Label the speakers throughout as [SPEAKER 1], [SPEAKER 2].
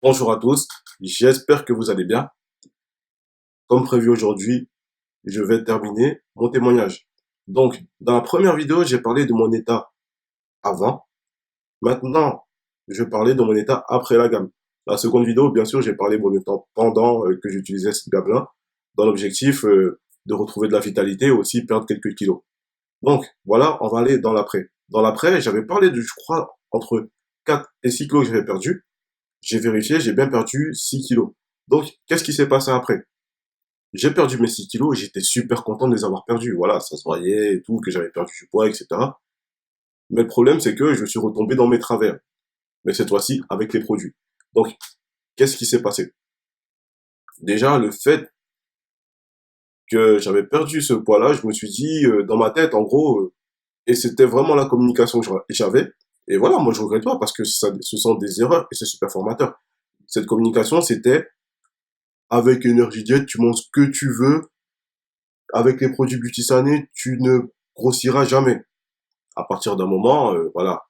[SPEAKER 1] Bonjour à tous, j'espère que vous allez bien. Comme prévu aujourd'hui, je vais terminer mon témoignage. Donc, dans la première vidéo, j'ai parlé de mon état avant. Maintenant, je vais parler de mon état après la gamme. La seconde vidéo, bien sûr, j'ai parlé de mon état pendant que j'utilisais cette gamme-là, dans l'objectif de retrouver de la vitalité et aussi perdre quelques kilos. Donc, voilà, on va aller dans l'après. Dans l'après, j'avais parlé de, je crois, entre 4 et 6 kilos que j'avais perdu. J'ai vérifié, j'ai bien perdu 6 kilos. Donc, qu'est-ce qui s'est passé après? J'ai perdu mes 6 kilos et j'étais super content de les avoir perdus. Voilà, ça se voyait et tout, que j'avais perdu du poids, etc. Mais le problème, c'est que je suis retombé dans mes travers. Mais cette fois-ci, avec les produits. Donc, qu'est-ce qui s'est passé? Déjà, le fait que j'avais perdu ce poids-là, je me suis dit, dans ma tête, en gros, et c'était vraiment la communication que j'avais. Et voilà, moi, je regrette pas parce que ce sont des erreurs et c'est super formateur. Cette communication, c'était, avec Energy Diet, tu manges ce que tu veux. Avec les produits Beauty tu ne grossiras jamais. À partir d'un moment, voilà,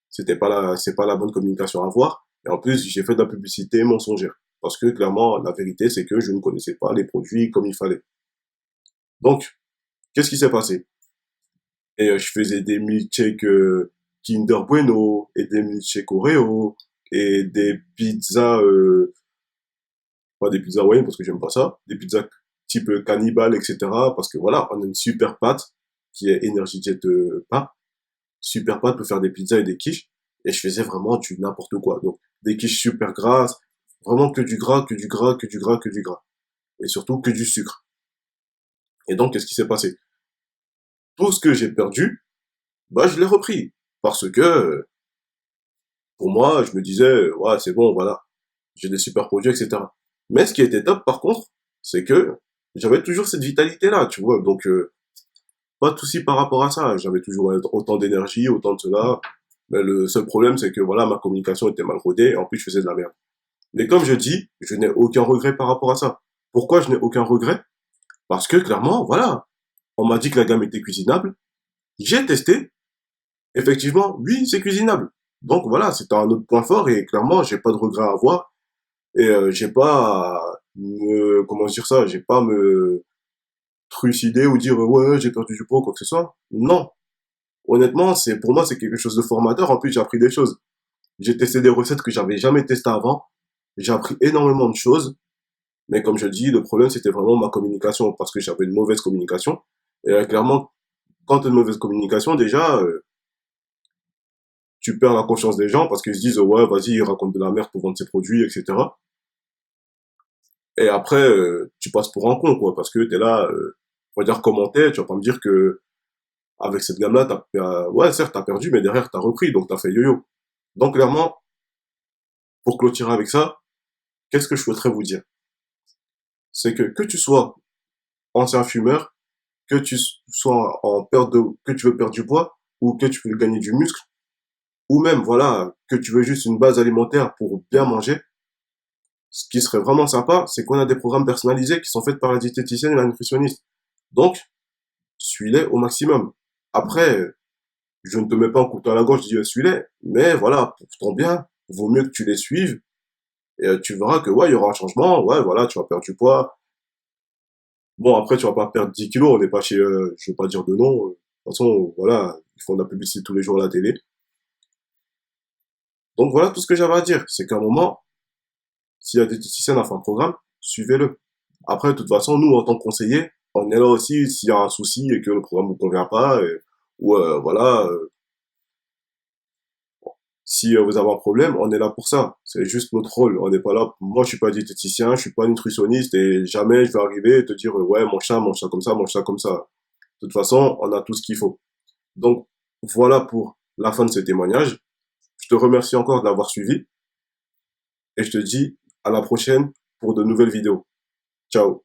[SPEAKER 1] c'est pas la bonne communication à avoir. Et en plus, j'ai fait de la publicité mensongère. Parce que clairement, la vérité, c'est que je ne connaissais pas les produits comme il fallait. Donc, qu'est-ce qui s'est passé? Et je faisais des milkshakes Kinder Bueno, et des milkshakes Oreo, et des pizzas, pas des pizzas Hawaiian parce que j'aime pas ça, des pizzas type cannibale, etc. Parce que voilà, on a une super pâte qui est Energy Jet pain, super pâte pour faire des pizzas et des quiches. Et je faisais vraiment du n'importe quoi. Donc, des quiches super grasses, vraiment que du gras, que du gras, que du gras, que du gras. Et surtout que du sucre. Et donc, qu'est-ce qui s'est passé? Tout ce que j'ai perdu, bah, je l'ai repris. Parce que, pour moi, je me disais, ouais, c'est bon, voilà. J'ai des super produits, etc. Mais ce qui était top, par contre, c'est que j'avais toujours cette vitalité-là, tu vois. Donc, pas de souci par rapport à ça. J'avais toujours autant d'énergie, autant de cela. Mais le seul problème, c'est que voilà, ma communication était mal rodée et en plus, je faisais de la merde. Mais comme je dis, je n'ai aucun regret par rapport à ça. Pourquoi je n'ai aucun regret? Parce que clairement, voilà, on m'a dit que la gamme était cuisinable. J'ai testé. Effectivement, oui, c'est cuisinable. Donc voilà, c'était un autre point fort et clairement, j'ai pas de regret à avoir et j'ai pas à comment dire ça, j'ai pas à me trucider ou dire ouais, j'ai perdu du poids quoi que ce soit. Non, honnêtement, c'est pour moi c'est quelque chose de formateur. En plus, j'ai appris des choses. J'ai testé des recettes que j'avais jamais testées avant. J'ai appris énormément de choses. Mais comme je dis, le problème c'était vraiment ma communication parce que j'avais une mauvaise communication. Et clairement, quand tu as une mauvaise communication, déjà, tu perds la confiance des gens parce qu'ils se disent ouais, vas-y, il raconte de la merde pour vendre ses produits, etc. Et après, tu passes pour un con, quoi, parce que t'es là, on va dire commenter, tu vas pas me dire que avec cette gamme-là, ouais, certes, t'as perdu, mais derrière, t'as repris, donc t'as fait yo-yo. Donc, clairement, pour clôturer avec ça, qu'est-ce que je souhaiterais vous dire? C'est que tu sois ancien fumeur, que tu sois en perte de, que tu veux perdre du poids, ou que tu veux gagner du muscle, ou même, voilà, que tu veux juste une base alimentaire pour bien manger, ce qui serait vraiment sympa, c'est qu'on a des programmes personnalisés qui sont faits par la diététicienne et la nutritionniste. Donc, suis-les au maximum. Après, je ne te mets pas un couteau à la gorge, je dis suis-les, mais voilà, pour ton bien, vaut mieux que tu les suives, et tu verras que ouais, il y aura un changement, ouais, voilà, tu vas perdre du poids. Bon, après, tu vas pas perdre 10 kilos, on n'est pas chez, je veux pas dire de nom, de toute façon, voilà, ils font de la publicité tous les jours à la télé. Donc voilà tout ce que j'avais à dire, c'est qu'à un moment, s'il y a des diététiciens à faire un programme, suivez-le. Après, de toute façon, nous, en tant que conseillers, on est là aussi s'il y a un souci et que le programme ne vous convient pas, ou voilà, si vous avez un problème, on est là pour ça. C'est juste notre rôle. On n'est pas là. Moi, je suis pas diététicien, je suis pas nutritionniste et jamais je vais arriver et te dire ouais, mange ça comme ça, mange ça comme ça. De toute façon, on a tout ce qu'il faut. Donc voilà pour la fin de ce témoignage. Je te remercie encore de l'avoir suivi et je te dis à la prochaine pour de nouvelles vidéos. Ciao.